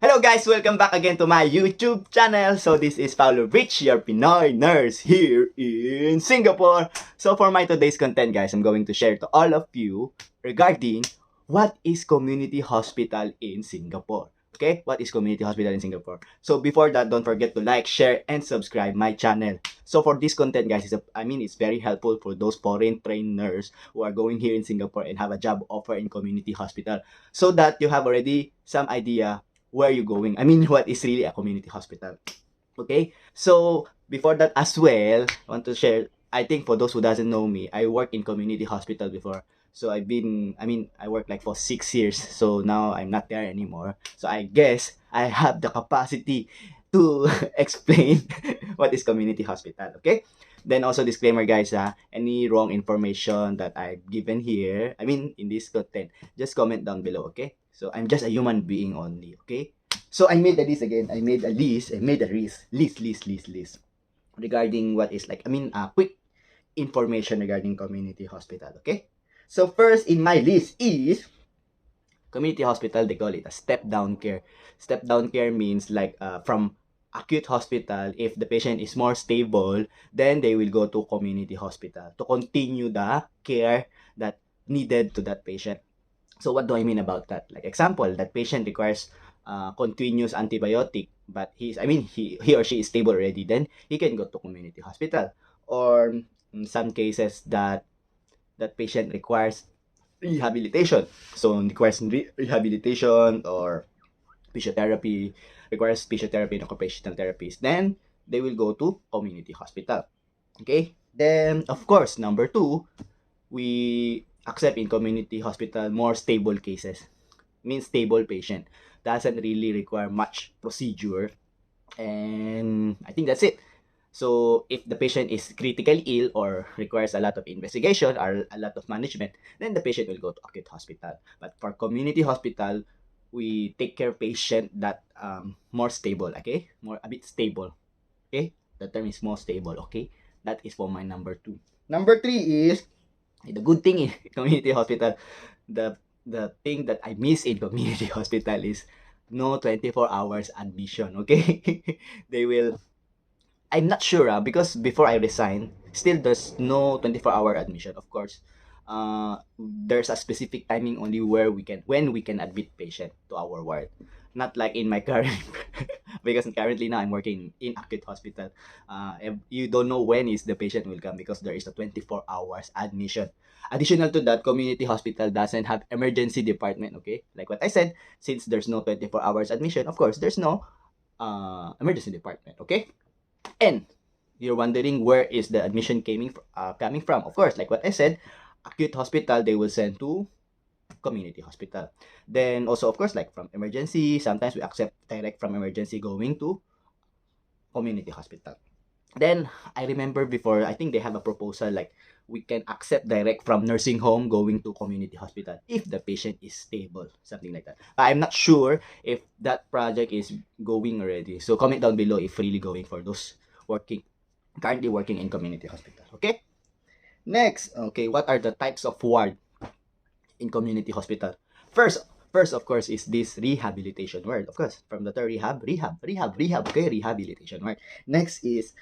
Hello guys, welcome back again to my YouTube channel. So this is Paulo Rich, your Pinoy nurse here in Singapore. So for my today's content guys, I'm going to share to all of you regarding what is community hospital in Singapore. Okay, what is community hospital in Singapore? So before that, don't forget to like, share, and subscribe my channel. So for this content guys, it's very helpful for those foreign trained nurses who are going here in Singapore and have a job offer in community hospital. So that you have already some idea where you going. What is really a community hospital. Okay? So, before that as well, I want to share, I think for those who doesn't know me, I work in community hospital before. So, I worked like for 6 years. So, now I'm not there anymore. So, I guess I have the capacity to explain what is community hospital. Okay? Then also disclaimer guys, any wrong information that I've given here, in this content, just comment down below, okay? So I'm just a human being only, okay? So I made a list again. I made a list regarding what is quick information regarding community hospital, okay? So first in my list is community hospital. They call it a step down care. Step down care means from acute hospital, if the patient is more stable, then they will go to community hospital to continue the care that needed to that patient. So what do I mean about that? Like example, that patient requires continuous antibiotic, but he or she is stable already, then he can go to community hospital. Or in some cases that patient requires rehabilitation. So requires rehabilitation or physiotherapy, requires physiotherapy and occupational therapies, then they will go to community hospital. Okay? Then, of course, number two, we accept in community hospital more stable cases. Means stable patient. Doesn't really require much procedure. And I think that's it. So if the patient is critically ill or requires a lot of investigation or a lot of management, then the patient will go to acute hospital. But for community hospital, we take care of patient that more stable, okay? More a bit stable, okay? The term is more stable, okay? That is for my number two. Number three is the good thing in community hospital. The thing that I miss in community hospital is no 24 hours admission, okay? They will I'm not sure because before I resign, still there's no 24-hour admission. Of course, there's a specific timing only when we can admit patient to our ward. Not like in my current, because currently now I'm working in acute hospital. You don't know when is the patient will come because there is a 24 hours admission. Additional to that, community hospital doesn't have emergency department. Okay, like what I said, since there's no 24 hours admission, of course there's no emergency department. Okay. And you're wondering where is the admission coming from. Of course, like what I said, acute hospital, they will send to community hospital. Then also, of course, like from emergency, sometimes we accept direct from emergency going to community hospital. Then, I remember before, I think they have a proposal like we can accept direct from nursing home going to community hospital if the patient is stable, something like that. But I'm not sure if that project is going already. So comment down below if really going for those currently working in community hospital. Okay? Next, okay, what are the types of ward in community hospital? First of course is this rehabilitation ward. Of course, from the term rehab, okay, rehabilitation ward. Next is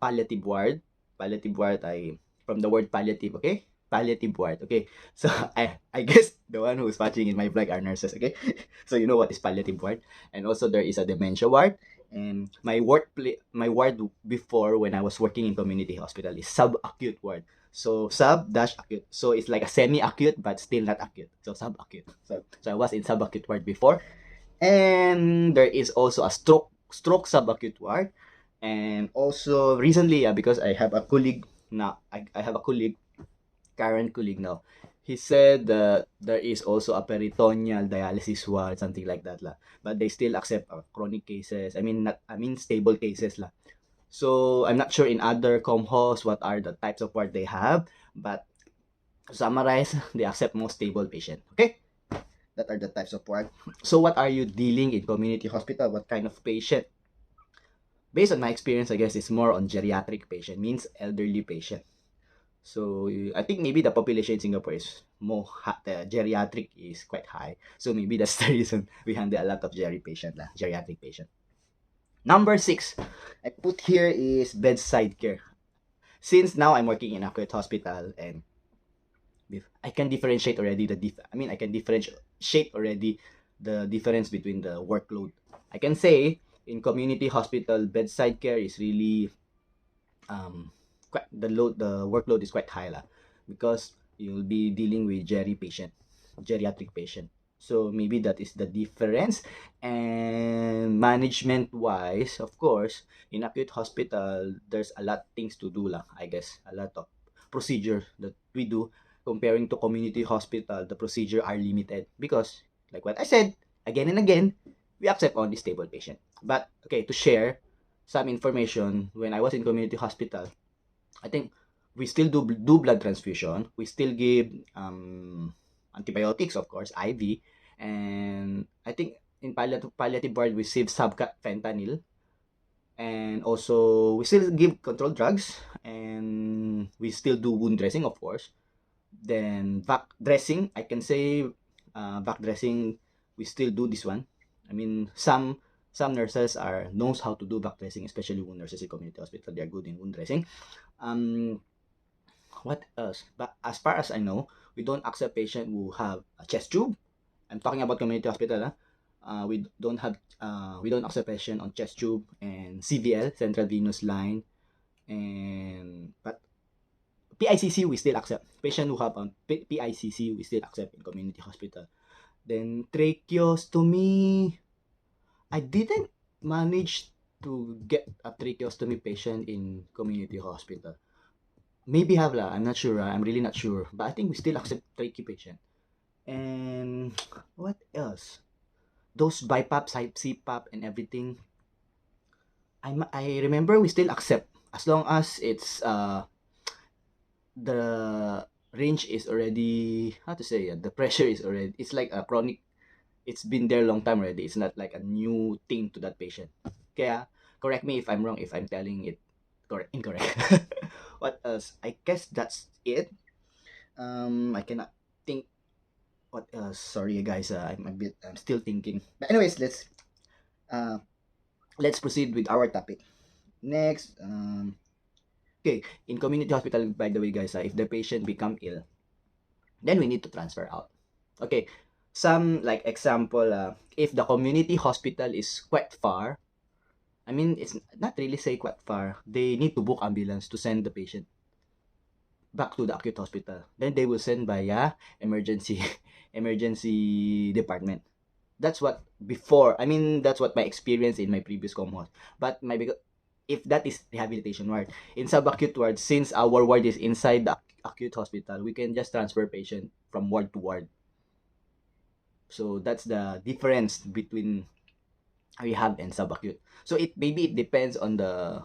palliative ward. Palliative ward ay from the word palliative, okay? Palliative ward, okay? So I guess the one who's watching in my vlog are nurses, okay? So you know what is palliative ward. And also there is a dementia ward. And my ward before when I was working in community hospital is sub-acute ward. So sub-acute. So it's like a semi-acute but still not acute. So sub-acute. So I was in sub-acute ward before. And there is also a stroke sub-acute ward. And also recently, because I have a colleague now, I have a current colleague now. He said that there is also a peritoneal dialysis ward, something like that lah. But they still accept chronic cases. Stable cases lah. So I'm not sure in other comhos what are the types of ward they have, but to summarize, they accept most stable patient. Okay, that are the types of ward. So what are you dealing in community hospital? What kind of patient? Based on my experience, I guess it's more on geriatric patient, means elderly patient. So I think maybe the population in Singapore is more the geriatric is quite high. So maybe that's the reason we handle a lot of geriatric patient. Number 6, I put here is bedside care. Since now I'm working in acute hospital and I can differentiate already I can differentiate already the difference between the workload. I can say in community hospital bedside care is really the workload is quite high lah, because you'll be dealing with geriatric patient. So maybe that is the difference. And management wise, of course, in acute hospital there's a lot things to do lah, I guess. A lot of procedure that we do. Comparing to community hospital, the procedure are limited because, like what I said again and again, we accept only stable patient. But okay, to share some information, when I was in community hospital, I think we still do blood transfusion. We still give antibiotics, of course, IV, and I think in palliative ward we save subcut fentanyl, and also we still give controlled drugs, and we still do wound dressing, of course. Then vac dressing, I can say, vac dressing, we still do this one. I mean, some nurses knows how to do vac dressing, especially wound nurses in community hospital. They are good in wound dressing. What else? But as far as I know, we don't accept patient who have a chest tube. I'm talking about community hospital. We don't accept patient on chest tube and CVL, central venous line, and but PICC we still accept. Patient who have PICC we still accept in community hospital. Then tracheostomy, I didn't manage to get a tracheostomy patient in community hospital. Maybe have lah, I'm not sure. I'm really not sure. But I think we still accept trachea patient. And what else? Those BiPAP, CPAP, and everything. I remember we still accept as long as it's the range is already, how to say, the pressure is already, it's like a chronic, it's been there a long time already. It's not like a new thing to that patient. Kaya correct me if I'm wrong, if I'm telling it incorrect. What else? I guess that's it. I cannot think what else. Sorry guys, I'm still thinking. But anyways, let's proceed with our topic. Next, okay, in community hospital, by the way guys, if the patient become ill, then we need to transfer out. Okay, some like example, if the community hospital is quite far, I mean, it's not really say quite far, they need to book ambulance to send the patient back to the acute hospital. Then they will send via emergency emergency department. That's what before. I mean, that's what my experience in my previous com was. But if that is rehabilitation ward, in subacute ward, since our ward is inside the acute hospital, we can just transfer patient from ward to ward. So that's the difference between rehab and subacute. So it depends on the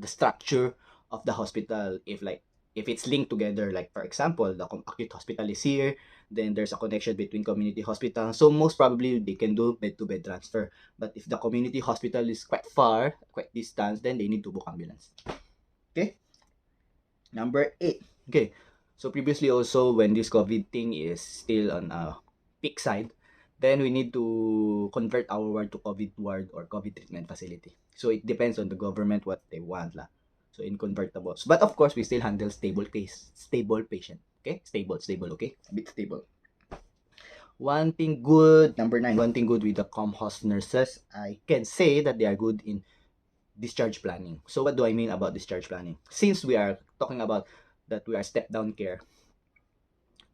structure of the hospital. If it's linked together, like for example, the acute hospital is here, then there's a connection between community hospital. So most probably they can do bed-to-bed transfer. But if the community hospital is quite far, quite distant, then they need to book ambulance. Okay. Number 8. Okay. So previously also, when this COVID thing is still on a peak side, then we need to convert our ward to COVID ward or COVID treatment facility. So it depends on the government what they want lah. So in convertibles. But of course, we still handle stable patient. Okay? Stable, okay? A bit stable. One thing good, number 9, one thing good with the ComHos nurses, I can say that they are good in discharge planning. So what do I mean about discharge planning? Since we are talking about that we are step-down care,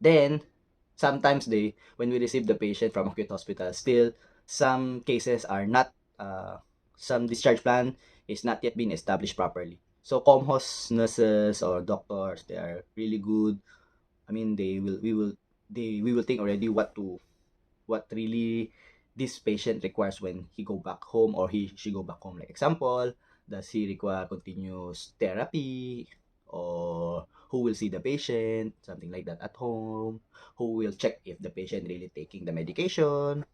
then sometimes when we receive the patient from acute hospital, still some cases are not, some discharge plan is not yet been established properly. So ComHos nurses or doctors, they are really good. I mean, we will think already what really this patient requires when he go back home or she go back home. Like example, does he require continuous therapy, or who will see the patient, something like that at home, who will check if the patient really taking the medication,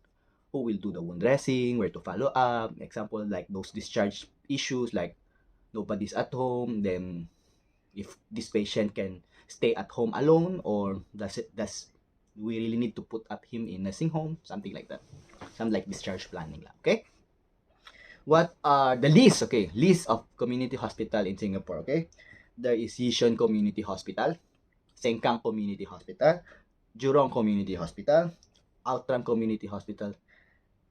who will do the wound dressing, where to follow up. Example, like those discharge issues, like nobody's at home, then if this patient can stay at home alone, or does we really need to put up him in nursing home, something like that, some like discharge planning lang. Okay, what are the list of community hospital in Singapore? Okay, there is Yishun Community Hospital, Sengkang Community Hospital, Jurong Community Hospital, Outram Community Hospital,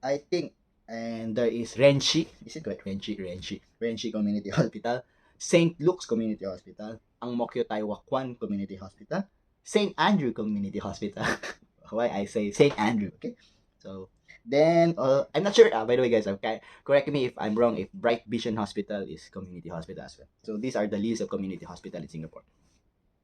I think, and there is Renchi. Is it correct? Renchi Community Hospital, St. Luke's Community Hospital, Ang Mo Kio Tai Wak Kwan Community Hospital, St. Andrew Community Hospital. Why I say St. Andrew? Okay, so then I'm not sure. By the way, guys, okay, correct me if I'm wrong. If Bright Vision Hospital is community hospital as well. So these are the list of community hospital in Singapore.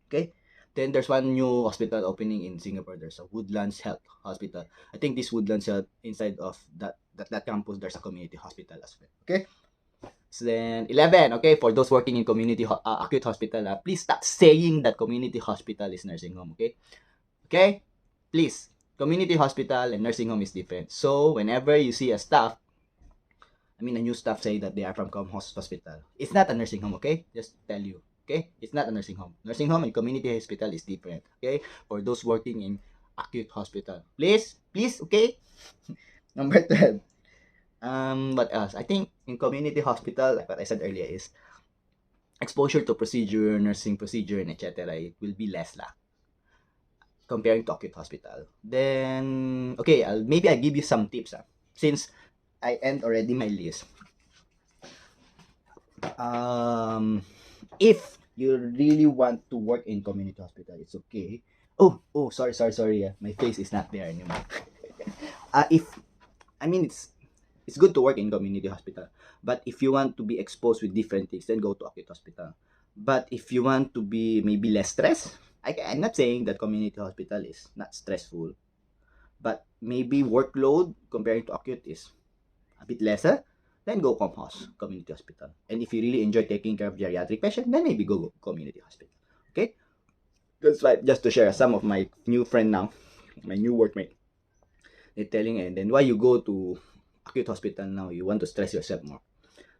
Okay. Then there's one new hospital opening in Singapore. There's a Woodlands Health Hospital. I think this Woodlands Health, inside of that campus, there's a community hospital as well. Okay. So then 11. Okay, for those working in community acute hospital, please stop saying that community hospital is nursing home. Okay. Okay. Please. Community hospital and nursing home is different. So whenever you see a new staff say that they are from ComHos Hospital, it's not a nursing home. Okay. Just tell you. Okay, it's not a nursing home. Nursing home and community hospital is different. Okay, for those working in acute hospital, please, okay. Number 12. What else? I think in community hospital, like what I said earlier, is exposure to procedure, nursing procedure, and etc. It will be less lah, comparing to acute hospital. Then, okay, I'll give you some tips since I end already my list. If you really want to work in community hospital, it's okay. Oh, sorry. My face is not there anymore. It's good to work in community hospital, but if you want to be exposed with different things, then go to acute hospital. But if you want to be maybe less stressed, I'm not saying that community hospital is not stressful, but maybe workload comparing to acute is a bit lesser, then go ComHos, community hospital. And if you really enjoy taking care of geriatric patient, then maybe go community hospital. Okay? That's right. Just to share, some of my new friend now, my new workmate, they're telling, and then why you go to acute hospital now? You want to stress yourself more.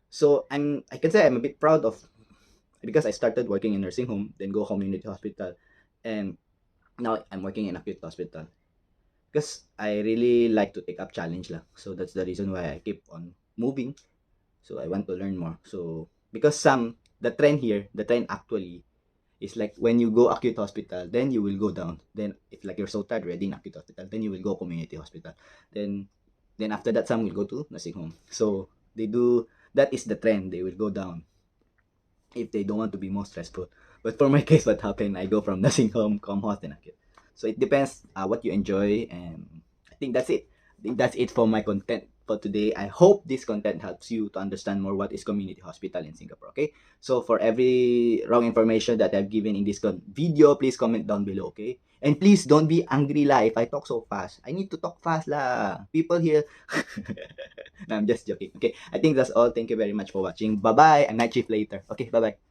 So I can say I'm a bit proud of, because I started working in nursing home, then go community hospital, and now I'm working in acute hospital. Because I really like to take up challenge lah. So that's the reason why I keep on moving. So I want to learn more. So because the trend actually is like when you go acute hospital, then you will go down. Then if like you're so tired already in acute hospital, then you will go community hospital. Then after that, some will go to nursing home. So that is the trend. They will go down if they don't want to be more stressful. But for my case, what happened? I go from nursing home, ComHos, then acute. So it depends what you enjoy, and I think that's it. That's it for my content for today. I hope this content helps you to understand more what is community hospital in Singapore. Okay, so for every wrong information that I've given in this video, please comment down below. Okay, and please don't be angry lah if I talk so fast. I need to talk fast lah. People here. No, I'm just joking. Okay, I think that's all. Thank you very much for watching. Bye bye. I'm Night Shift later. Okay, bye bye.